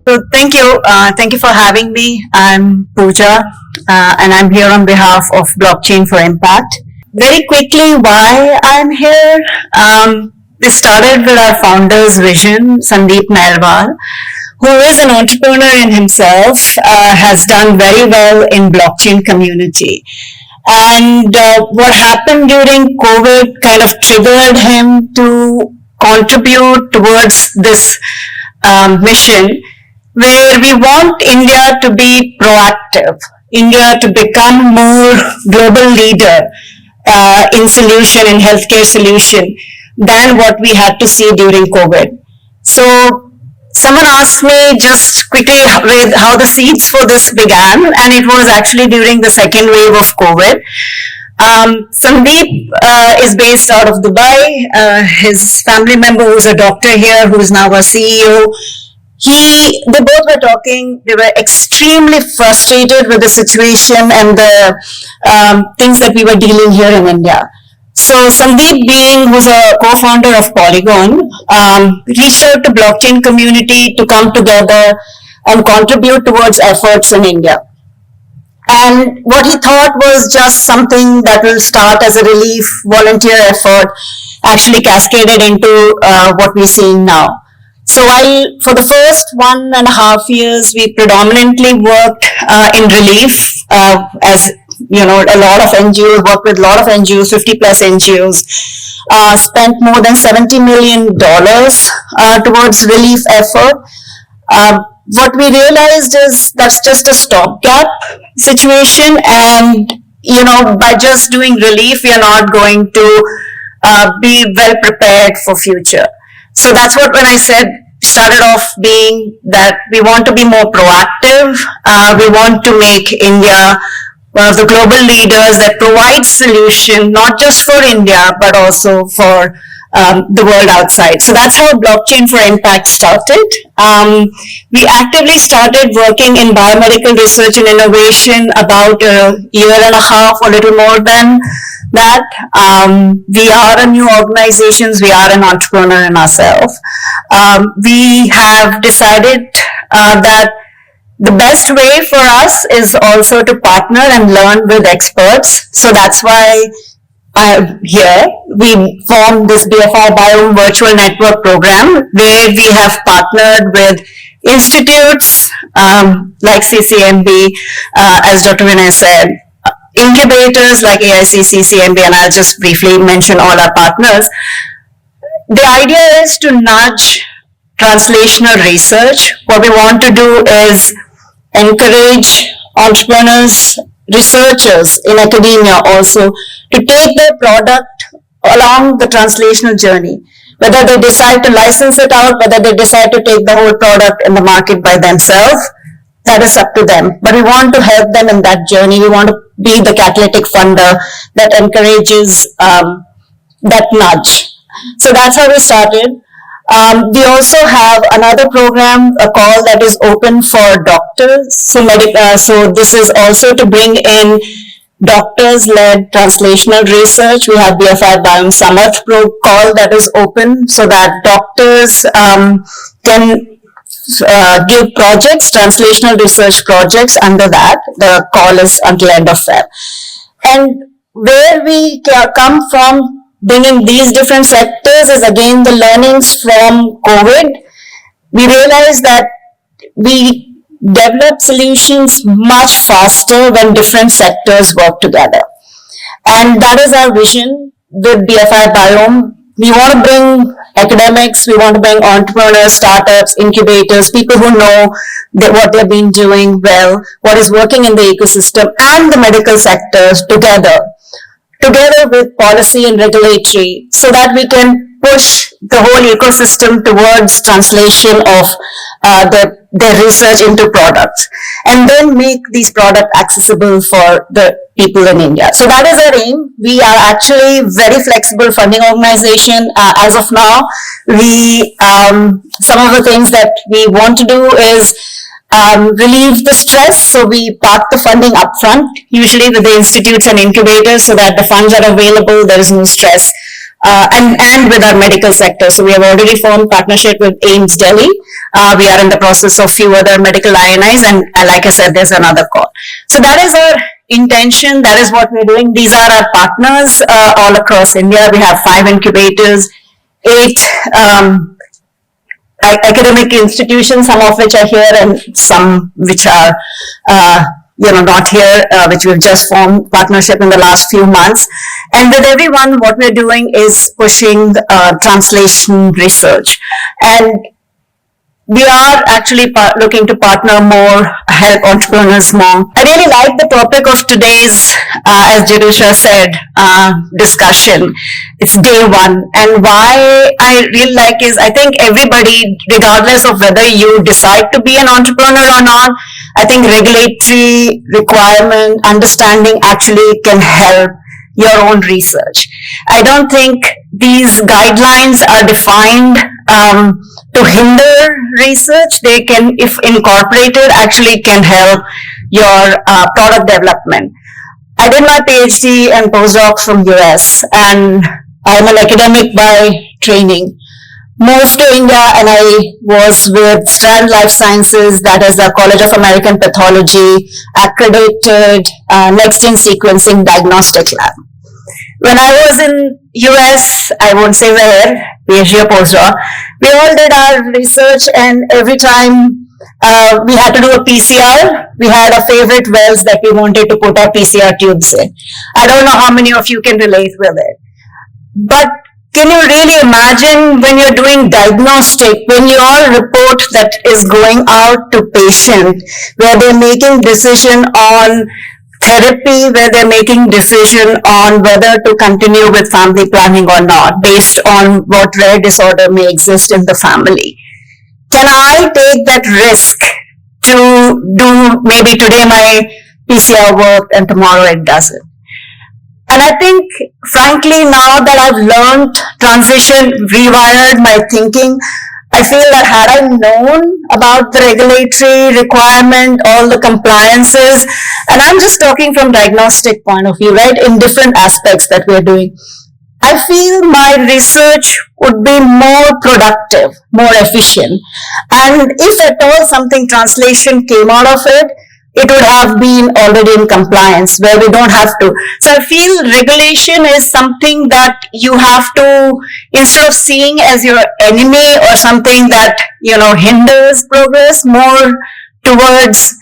So thank you. Thank you for having me. I'm Pooja, and I'm here on behalf of Blockchain for Impact. Very quickly, why I'm here. This started with our founder's vision, Sandeep Nairwal, who is an entrepreneur in himself, has done very well in blockchain community. And what happened during COVID kind of triggered him to contribute towards this mission where we want India to be proactive, India to become more global leader in solution, in healthcare solution than what we had to see during COVID. So someone asked me just quickly with how the seeds for this began, and it was actually during the second wave of COVID. Sandeep is based out of Dubai. His family member, who's a doctor here, who's now a CEO, they both were talking. They were extremely frustrated with the situation and the things that we were dealing here in India. So Sandeep, who's a co-founder of Polygon, reached out to blockchain community to come together and contribute towards efforts in India. And what he thought was just something that will start as a relief volunteer effort, actually cascaded into what we're seeing now. So while for the first 1.5 years, we predominantly worked in relief, as you know, a lot of NGOs, worked with a lot of NGOs, 50 plus NGOs, spent more than $70 million towards relief effort. What we realized is that's just a stopgap situation, and you know, by just doing relief, we are not going to be well prepared for future. So that's what, when I said, started off being that we want to be more proactive. We want to make India one of the global leaders that provides solution, not just for India, but also for the world outside. So that's how Blockchain for Impact started. We actively started working in biomedical research and innovation about a year and a half, or a little more than that. We are a new organization. We are an entrepreneur in ourselves. We have decided that the best way for us is also to partner and learn with experts. So that's why here we formed this BFI Biome Virtual Network Program, where we have partnered with institutes like CCMB, as Dr. Vinay said, incubators like AIC, CCMB, and I'll just briefly mention all our partners. The idea is to nudge translational research. What we want to do is encourage entrepreneurs, researchers in academia also to take their product along the translational journey. Whether they decide to license it out, whether they decide to take the whole product in the market by themselves, that is up to them. But we want to help them in that journey. We want to be the catalytic funder that encourages that nudge. So that's how we started. We also have another program, a call that is open for doctors. So this is also to bring in doctors-led translational research. We have BFI Biome Samarth call that is open so that doctors can give projects, translational research projects under that. The call is until end of Feb. And where we come from bringing these different sectors is again the learnings from COVID. We realized that we develop solutions much faster when different sectors work together. And that is our vision with BFI Biome. We want to bring academics, we want to bring entrepreneurs, startups, incubators, people who know what they've been doing well, what is working in the ecosystem, and the medical sectors together with policy and regulatory, so that we can push the whole ecosystem towards translation of their research into products, and then make these products accessible for the people in India. So that is our aim. We are actually very flexible funding organization. As of now, some of the things that we want to do is relieve the stress. So we park the funding upfront, usually with the institutes and incubators, so that the funds are available, there is no stress. and with our medical sector. So we have already formed partnership with AIIMS Delhi. We are in the process of few other medical INIs, and like I said, there's another call. So that is our intention. That is what we're doing. These are our partners all across India. We have 5 incubators, 8 academic institutions, some of which are here and some which are not here, which we've just formed partnership in the last few months. And with everyone, what we're doing is pushing translation research. And we are actually looking to partner more, help entrepreneurs more. I really like the topic of today's, as Jirusha said, discussion. It's day one. And why I really like is I think everybody, regardless of whether you decide to be an entrepreneur or not, I think regulatory requirement, understanding actually can help your own research. I don't think these guidelines are defined to hinder research. They can, if incorporated, actually can help your product development. I did my PhD and postdoc from US, and I'm an academic by training. Moved to India, and I was with Strand Life Sciences, that is the College of American Pathology, accredited next-gen sequencing diagnostic lab. When I was in US, I won't say where, PhD or postdoc, we all did our research, and every time we had to do a PCR, we had a favorite wells that we wanted to put our PCR tubes in. I don't know how many of you can relate with it. But can you really imagine when you're doing diagnostic, when your report that is going out to patient, where they're making decision on therapy, where they're making decision on whether to continue with family planning or not, based on what rare disorder may exist in the family. Can I take that risk to do maybe today my PCR work and tomorrow it doesn't? And I think, frankly, now that I've learned, transition, rewired my thinking, I feel that had I known about the regulatory requirement, all the compliances, and I'm just talking from diagnostic point of view, right, in different aspects that we're doing, I feel my research would be more productive, more efficient. And if at all something translation came out of it, it would have been already in compliance where we don't have to. So I feel regulation is something that you have to, instead of seeing as your enemy or something that, hinders progress, more towards,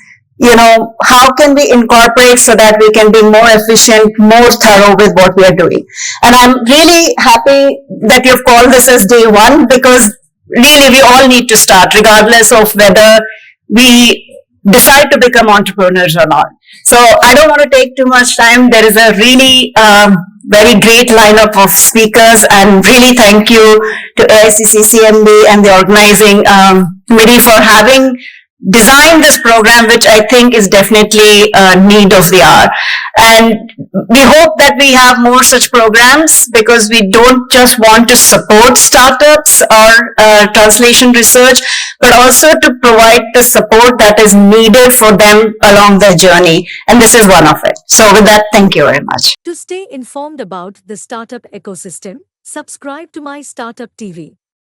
how can we incorporate so that we can be more efficient, more thorough with what we are doing. And I'm really happy that you've called this as day one, because really we all need to start regardless of whether we decide to become entrepreneurs or not. So I don't want to take too much time. There is a really very great lineup of speakers, and really thank you to AICC CMB and the organizing committee for having designed this program, which I think is definitely a need of the hour. And we hope that we have more such programs, because we don't just want to support startups or translation research, but also to provide the support that is needed for them along their journey. And this is one of it. So with that, thank you very much. To stay informed about the startup ecosystem, subscribe to My Startup TV.